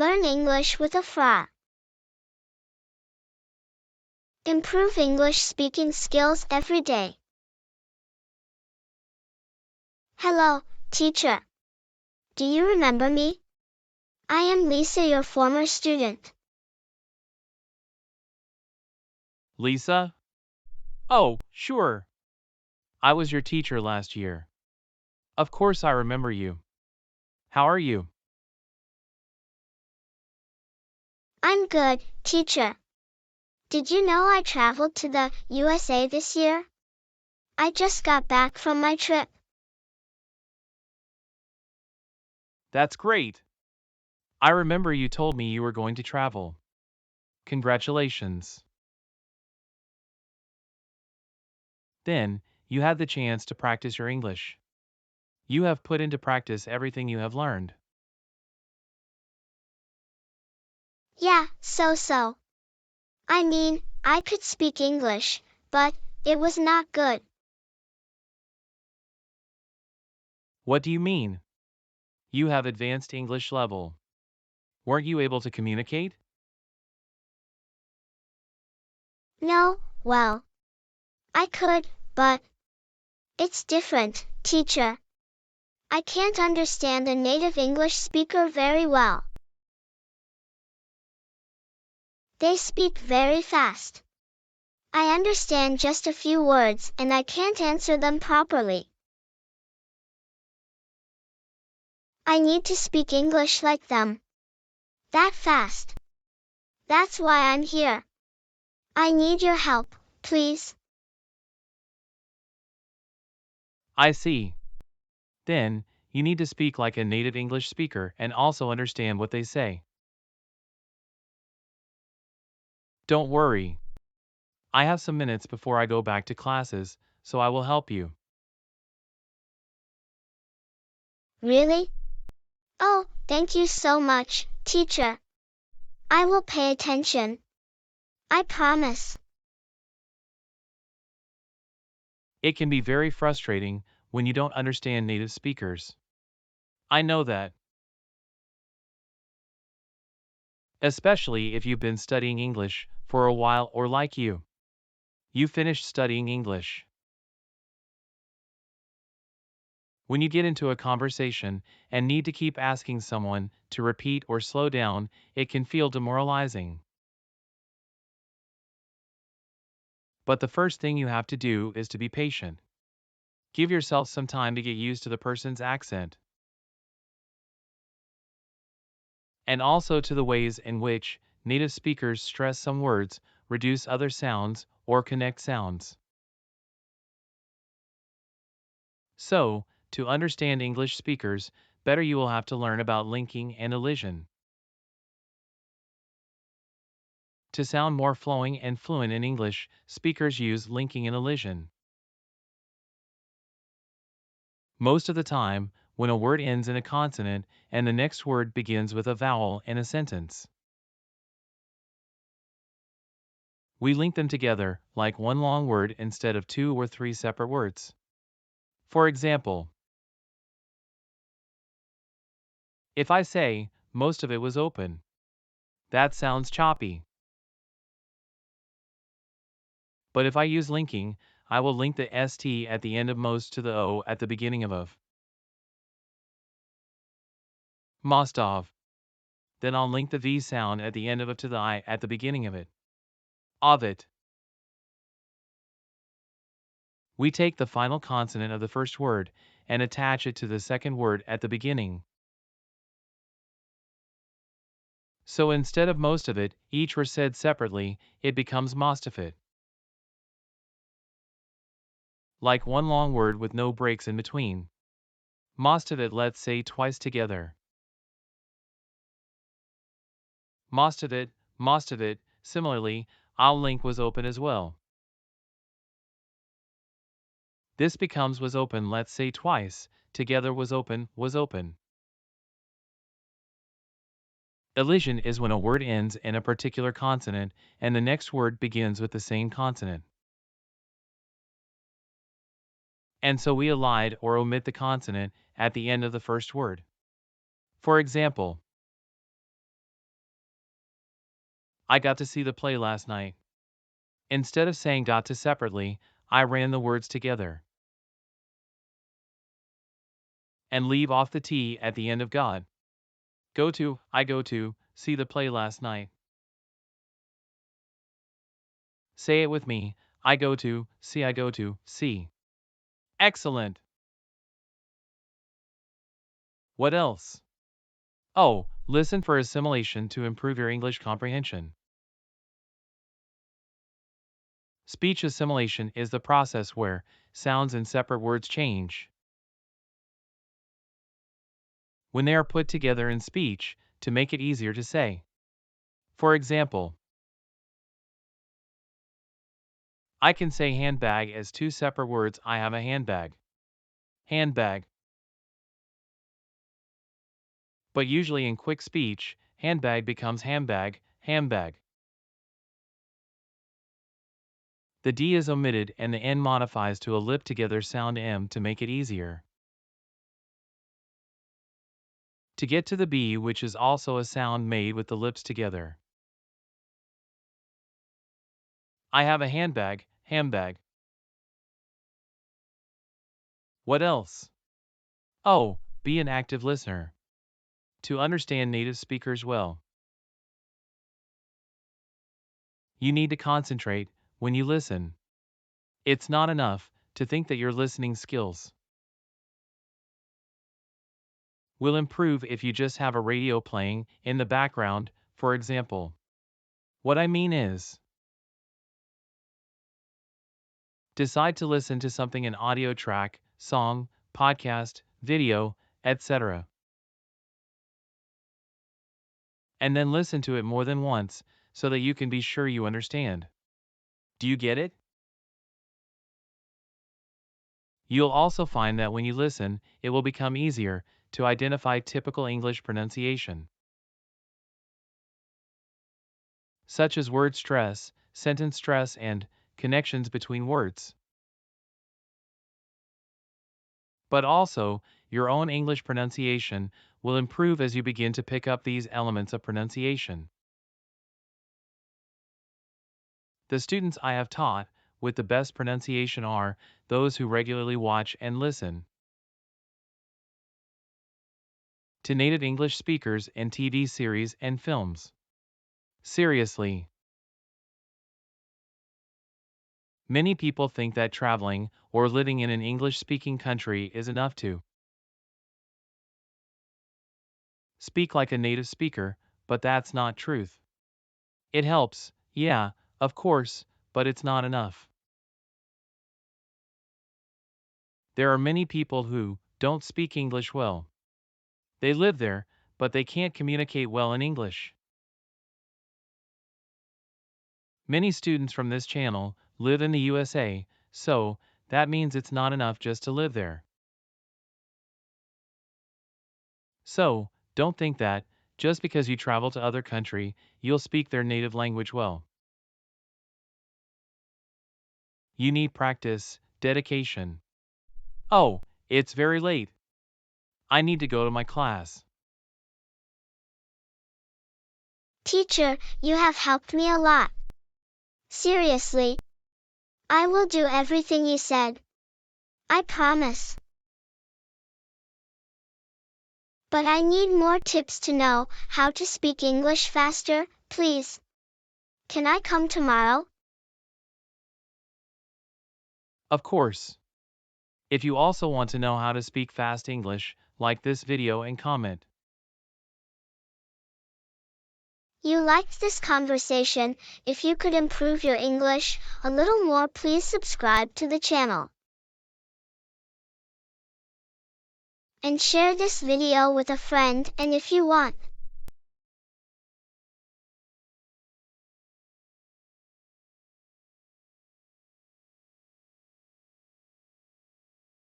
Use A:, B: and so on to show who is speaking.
A: Learn English with Afra. Improve English speaking skills every day. Hello, teacher. Do you remember me? I am Lisa, your former student.
B: Lisa? Oh, sure. I was your teacher last year. Of course I remember you. How are you?
A: I'm good, teacher. Did you know I traveled to the USA this year? I just got back from my trip.
B: That's great. I remember you told me you were going to travel. Congratulations. Then, you had the chance to practice your English. You have put into practice everything you have learned.
A: Yeah, so. I mean, I could speak English, but it was not good.
B: What do you mean? You have advanced English level. Weren't you able to communicate?
A: No, well, I could, but it's different, teacher. I can't understand a native English speaker very well. They speak very fast. I understand just a few words and I can't answer them properly. I need to speak English like them. That fast. That's why I'm here. I need your help, please.
B: I see. Then, you need to speak like a native English speaker and also understand what they say. Don't worry. I have some minutes before I go back to classes, so I will help you.
A: Really? Oh, thank you so much, teacher. I will pay attention. I promise.
B: It can be very frustrating when you don't understand native speakers. I know that. Especially if you've been studying English for a while or like you. You finished studying English. When you get into a conversation and need to keep asking someone to repeat or slow down, it can feel demoralizing. But the first thing you have to do is to be patient. Give yourself some time to get used to the person's accent, and also to the ways in which native speakers stress some words, reduce other sounds, or connect sounds. So, to understand English speakers better, you will have to learn about linking and elision. To sound more flowing and fluent in English, speakers use linking and elision. Most of the time, when a word ends in a consonant and the next word begins with a vowel in a sentence, we link them together like one long word instead of two or three separate words. For example, if I say, most of it was open, that sounds choppy. But if I use linking, I will link the st at the end of most to the o at the beginning of. Most of. Then I'll link the v sound at the end of to the I at the beginning of it. Of it. We take the final consonant of the first word and attach it to the second word at the beginning. So instead of most of it, each were said separately, it becomes most of it. Like one long word with no breaks in between. Most of it, let's say twice together. Most of it, most of it. Similarly, I'll link was open as well. This becomes was open, let's say twice, together was open, was open. Elision is when a word ends in a particular consonant and the next word begins with the same consonant. And so we elide or omit the consonant at the end of the first word. For example, I got to see the play last night. Instead of saying got to separately, I ran the words together. And leave off the T at the end of God. I go to, see the play last night. Say it with me, I go to, see. Excellent. What else? Oh, listen for assimilation to improve your English comprehension. Speech assimilation is the process where sounds in separate words change when they are put together in speech to make it easier to say. For example, I can say handbag as two separate words. I have a handbag. Handbag. But usually in quick speech, handbag becomes handbag, handbag. The D is omitted and the N modifies to a lip together sound M to make it easier. To get to the B, which is also a sound made with the lips together. I have a handbag, handbag. What else? Oh, be an active listener. To understand native speakers well, you need to concentrate when you listen. It's not enough to think that your listening skills will improve if you just have a radio playing in the background, for example. What I mean is, decide to listen to something in audio track, song, podcast, video, etc. And then listen to it more than once so that you can be sure you understand. Do you get it? You'll also find that when you listen, it will become easier to identify typical English pronunciation, such as word stress, sentence stress, and connections between words. But also, your own English pronunciation will improve as you begin to pick up these elements of pronunciation. The students I have taught with the best pronunciation are those who regularly watch and listen to native English speakers in TV series and films. Seriously. Many people think that traveling or living in an English-speaking country is enough to speak like a native speaker, but that's not truth. It helps, yeah, of course, but it's not enough. There are many people who don't speak English well. They live there, but they can't communicate well in English. Many students from this channel live in the USA, so that means it's not enough just to live there. So, don't think that, just because you travel to other country, you'll speak their native language well. You need practice, dedication. Oh, it's very late. I need to go to my class.
A: Teacher, you have helped me a lot. Seriously. I will do everything you said. I promise. But I need more tips to know how to speak English faster, please. Can I come tomorrow?
B: Of course. If you also want to know how to speak fast English, like this video and comment.
A: You liked this conversation. If you could improve your English a little more, please subscribe to the channel. And share this video with a friend, and if you want